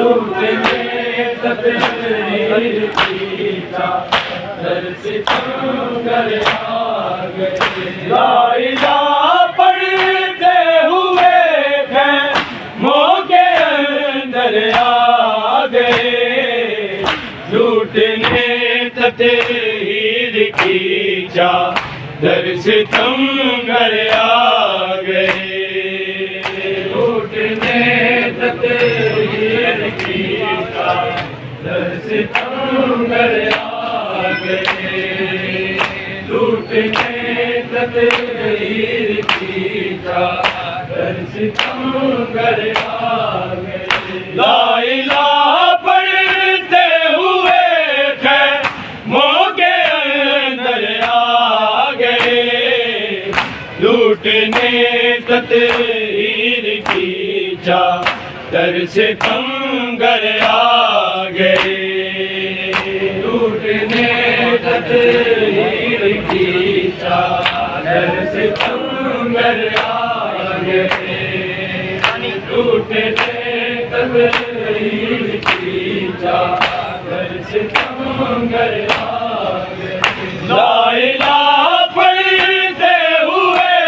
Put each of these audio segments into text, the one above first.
لوٹنے تقدیر کی چادر ستمگر آ گئے لا الہ پڑھتے ہوئے خیموں کے اندر آ گئے لوٹنے تقدیر کی چادر ستمگر آ گئے لوٹنے تقدیر کی چادر ستمگر آ گئے لوٹنے تقدیر کی چادر ستمگر آ گئے لا الہ پڑھتے ہوئے خیموں کے اندر آ گئے لوٹنے تقدیر کی چادر ستمگر آ گئے لوٹنے تقدیر کی چادر ستمگر آ گئے لوٹنے تقدیر کی چادر ستمگر آ گئے لا الہ پڑھتے ہوئے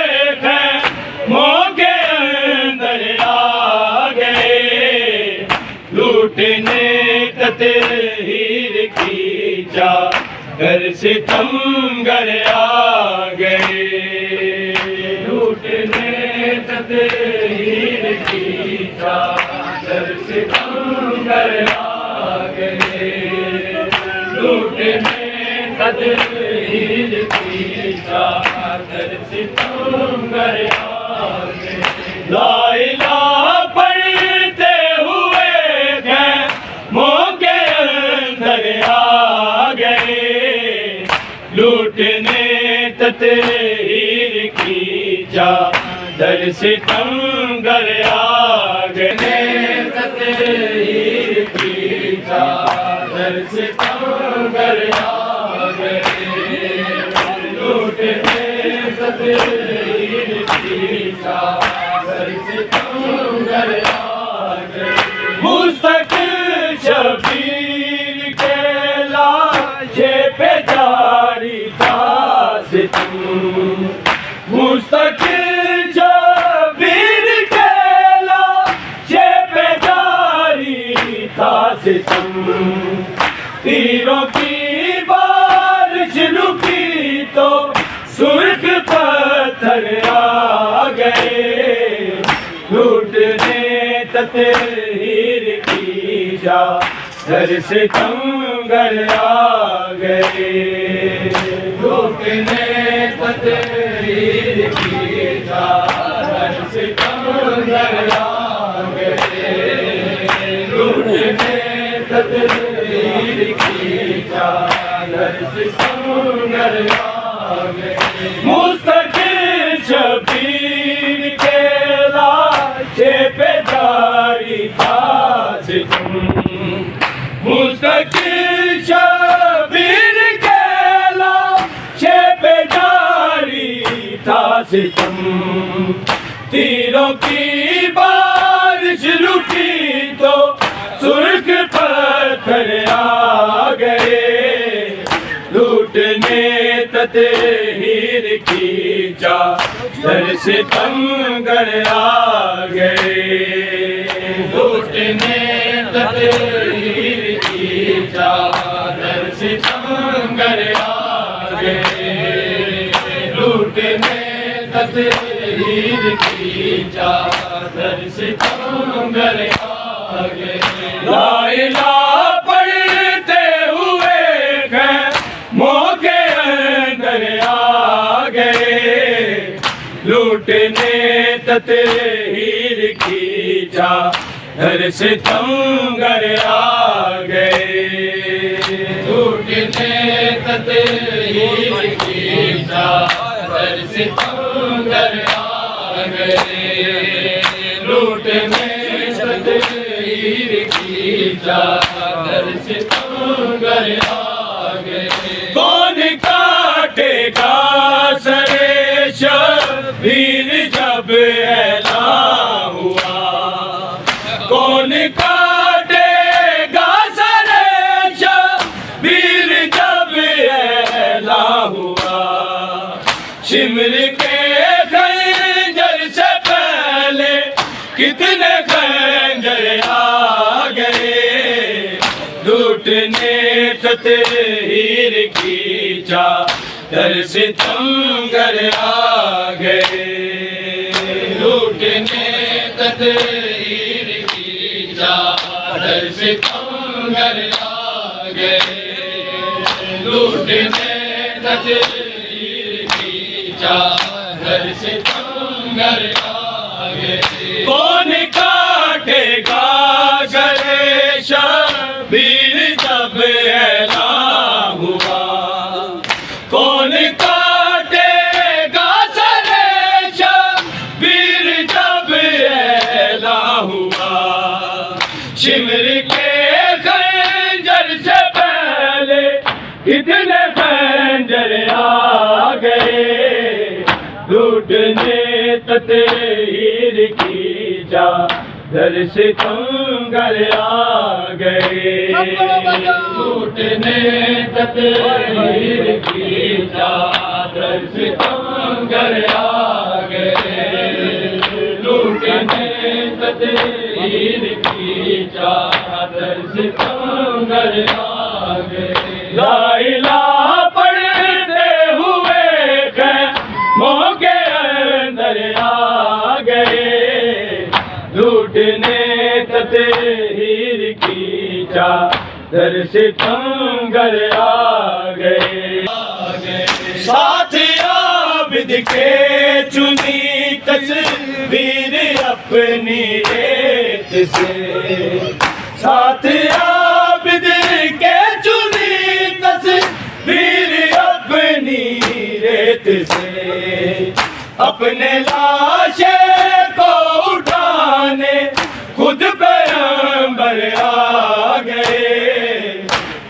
خیموں کے اندر آ گئے لوٹنے تقدیر کی چادر ستمگر آ گئے لوٹنے تقدیر کی چادر ستمگر آ گئے لوٹنے تقدیر کی چادر ستمگر آ گئے لا الہ پڑھتے ہوئے خیموں کے اندر آ گئے لوٹنے تقدیر کی چادر ستمگر آ گئے تقدیر کی چادر ستمگر آ گئے لوٹنے تقدیر کی چادر ستمگر آ گئے مستقل شبیر کے لاشے پہ جاری تھا ستم مستقل شبیر کے لاشے پہ جاری تھا ستم تیروں کی بارش رکی تو سرخ پتھر آ گئے لوٹنے تقدیر کی چادر ستمگر آ گئے لوٹنے تقدیر کی چادر ستمگر آ گئے لوٹنے تقدیر کی چادر ستمگر آ گئے مستقل شبیر کے لاشے پہ جاری تھا ستم مستقل شبیر کے لاشے پہ جاری تھا ستم تیروں کی بارش رکی تو سرخ پتھر آ گئے لوٹنے تقدیر کی چادر ستمگر آ گئے لوٹنے تقدیر کی چادر ستمگر آ گئے لوٹنے تقدیر کی چادر ستمگر آ گئے لا الہ پڑھتے ہوئے خیموں کے اندر آ گئے لوٹنے تقدیر کی چادر ستمگر آ گئے لوٹنے تقدیر کی چادر ستمگر آ گئے لوٹنے تقدیر کی چادر ستمگر آ گئے کون کاٹے گا سر شبیر جب اعلان ہوا کون کاٹے تطہیر کی چادر ستمگر آ گئے، لوٹنے تطہیر کی چادر ستمگر آ گئے، لوٹنے تطہیر کی چادر ستمگر آ گئے۔ کون کاٹے گا گلے شبیر جب اعلان ہوا، کون کاٹے گا سرے شبیر جب اعلان ہوا، شمر کے خنجر سے پہلے کتنے خنجر آ گئے، لوٹنے تطہیر کی چادر ستمگر آ گئے، لوٹنے تطہیر کی چادر ستمگر آ گئے، لوٹنے تطہیر کی چادر ستمگر آ گئے۔ لا الہ پڑھتے ہوئے خیموں کے اندر آ گئے، لوٹنے تطہیر کی چادر ستمگر آ گئے، ساتھ عابد کے چنی تصویر اپنی ریت سے، ساتھ عابد کے چنی تصویر اپنی ریت سے، اپنے لاشے کو اٹھانے خود پیغمبر آ گئے،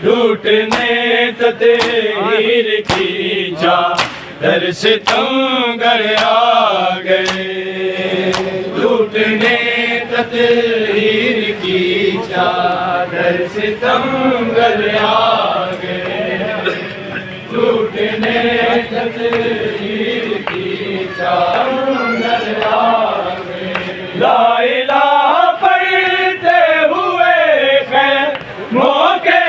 لوٹنے تطہیر کی چادر ستمگر آ گئے، لوٹنے تطہیر کی چادر ستمگر آ گئے، لوٹنے تطہیر کی چادر آ گئے۔ لا الہ پڑھتے ہوئے خیموں کے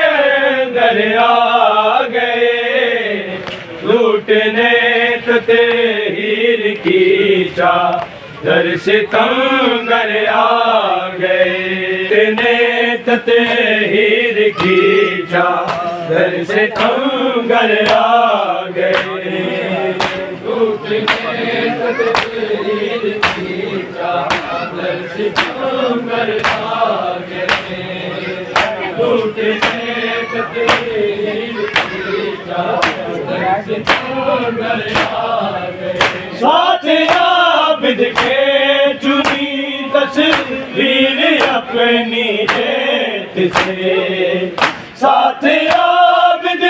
اندر آ گئے، لوٹنے تطہیر کی چادر ستمگر آ گئے، لوٹنے تطہیر کی چادر ستمگر آ گئے، لوٹنے تطہیر کی چادر ستمگر آ گئے، لوٹنے تطہیر کی چادر ستمگر آ گئے، ساتھ عابد کے چنی تصویر اپنی ریت سے، ساتھ عابد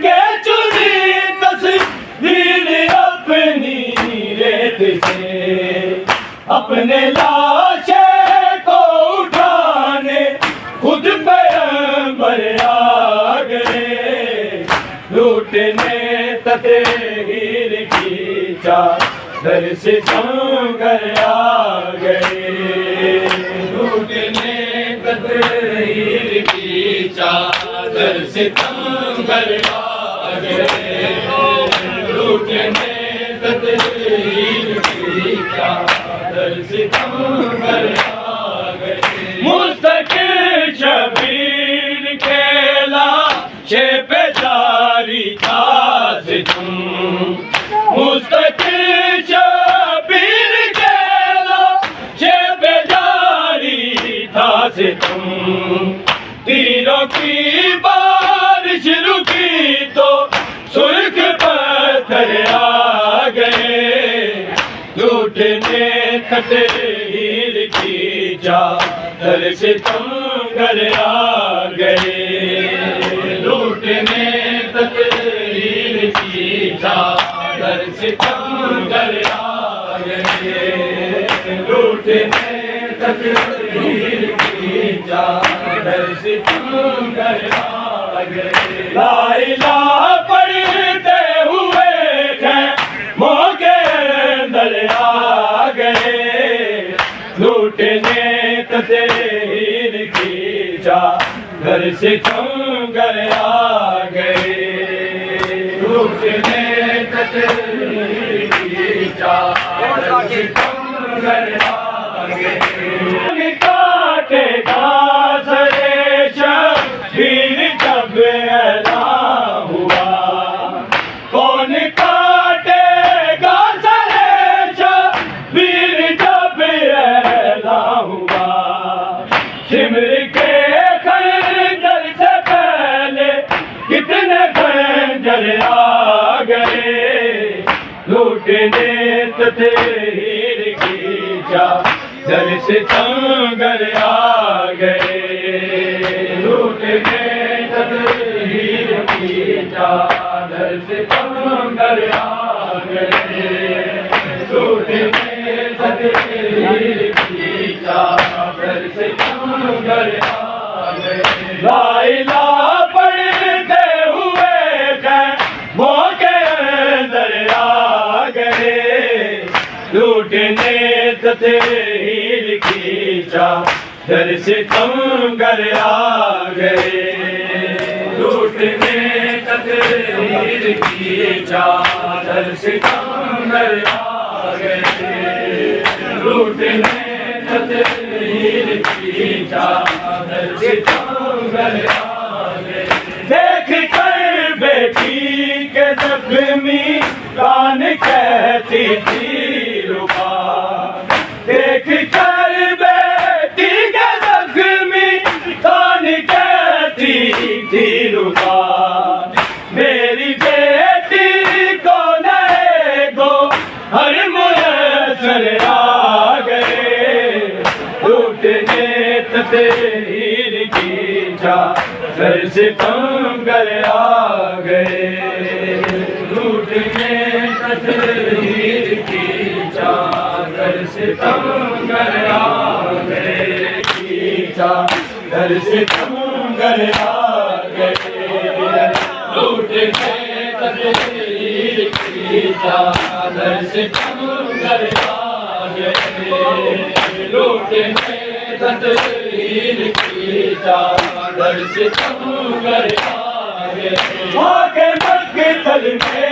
کے چنی تصویر اپنی ریت سے، اپنے لاشے کو اٹھانے خود پیغمبر آ گئے، لوٹنے تطہیر کی چادر ستمگر آ گئے، لوٹنے تطہیر کی چادر ستمگر آ گئے، لوٹنے تطہیر کی چادر ستمگر آ گئے، مستقل شبیر کے لاشے پہ جاری تھا ستم، مستقل شبیر کے لاشے پہ جاری تھا ستم، تیروں کی بارش رکی تو سرخ پتھر آ گئے، لوٹنے تطہیر کی چادر ستمگر آ گئے، لوٹنے تطہیر کی چادر ستمگر آ گئے، لوٹنے تطہیر کی چادر ستمگر آ گئے، لا الہ پڑھتے ہوئے خیموں کے اندر آ گئے، لوٹنے تطہیر کی چادر ستمگر ستمگر آ گئے لوٹنے تقدیر کی چادر ستمگر آ گئے کون کاٹے گا سرے شبیر جب اعلان ہوا کون کاٹے گا سرے شبیر جب اعلان ہوا سمر کے خنجر سے پہلے کتنے خنجر آ گئے لوٹنے تطہیر کی چادر ستمگر آ گئے لوٹنے تطہیر کی چادر ستمگر آ گئے لوٹنے تطہیر کی چادر ستمگر آ گئے لا الہ پڑھتے ہوئے خیموں کے اندر آ گئے لوٹنے تطہیر کی چادر ستمگر آ گئے لوٹنے تطہیر کی چادر ستمگر آ گئے لوٹنے تطہیر کی چادر ستمگر آ گئے دیکھ کر بیٹی کے زخمی کان کہتی تھی رکا دیکھ کر بیٹی کے زخمی کان کہتی تھی رکا میری بیٹی کو نئے گو ہر میسر آ گئے لوٹنے تطہیر کی چادر ستمگر آ گئے لوٹنے تطہیر کی چادر ستمگر آ گئے چادر ستمگر آ گئے لوٹنے تطہیر کی چادر ستمگر آ گئے لوٹنے تطہیر کی چادر ستمگر آ گئے ماں کے مقتل میں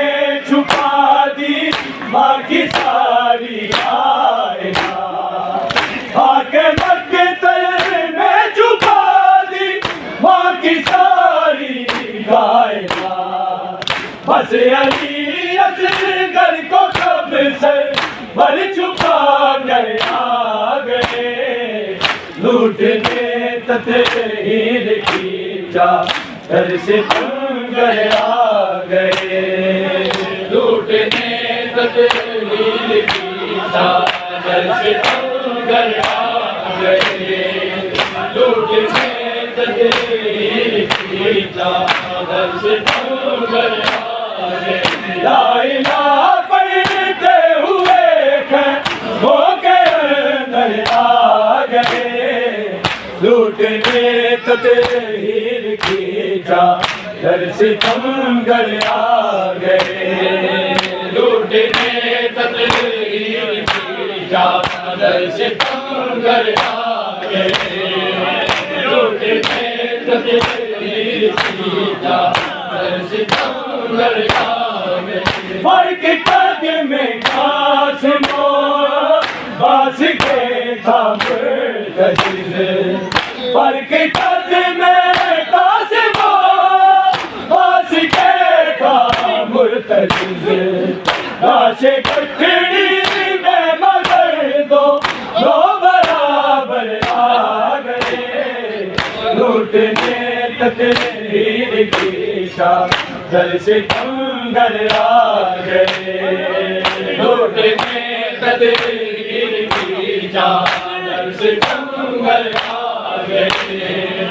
چھپا دی ماں کی ساری کائنات ماں کے مقتل میں چھپا دی ماں کی ساری کائنات بس علی اصغر کو کب سے بل چھپا کر آ گئے لوٹنے تطہیر کی چادر ستمگر آ گئے لوٹنے تطہیر کی چادر ستمگر آ گئے لوٹنے تطہیر کی چادر ستمگر آ گئے لا الہ پڑھتے ہوئے خیموں کے اندر آ گئے لوٹنے تطہیر کی چادر ستمگر آ گئے لوٹنے تطہیر کی چادر ستمگر آ گئے لوٹنے تطہیر کی چادر ستمگر آ گئے فرق قد میں قاسم و باس کے تھا مرتضی فرق قد میں قاسم و باس کے تھا مرتضی لاش کٹڑی میں مگر دو برابر آ گئے لوٹنے تطہیر کی چادر ستمگر آ گئے لوٹنے تطہیر کی چادر ستمگر آ گئے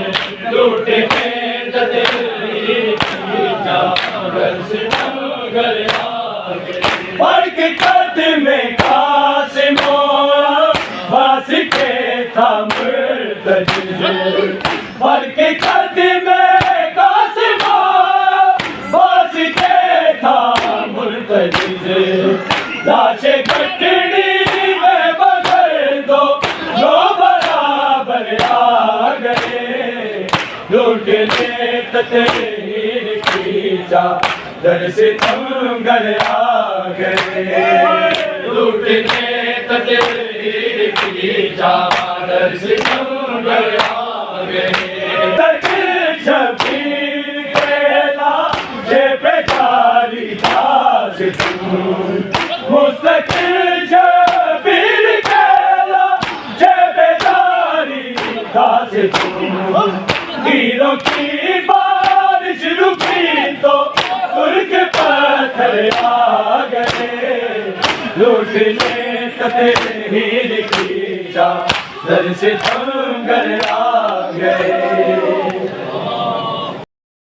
لوٹنے تطہیر کی چادر ستمگر آ گئے فرق قد میں قاسم و باس کے تھا مرتضی فرق قد میں قاسم و باس کے تھا مرتضی لاش کٹڑی میں مگر دو برابر آ گئے لوٹنے تطہیر کی چادر سے ستمگر آ گئے لوٹنے تطہیر کی چادر سے ستمگر آ گئے تکل شبیر کے لاجے پہ جاری تھا ستم مستقل شبیر کے لاجے پہ جاری تھا ستم تیروں کی بارش رکی تو ترک پتھر آ گئے لوٹنے تطہیر کی چادر سے ستمگر آ گئے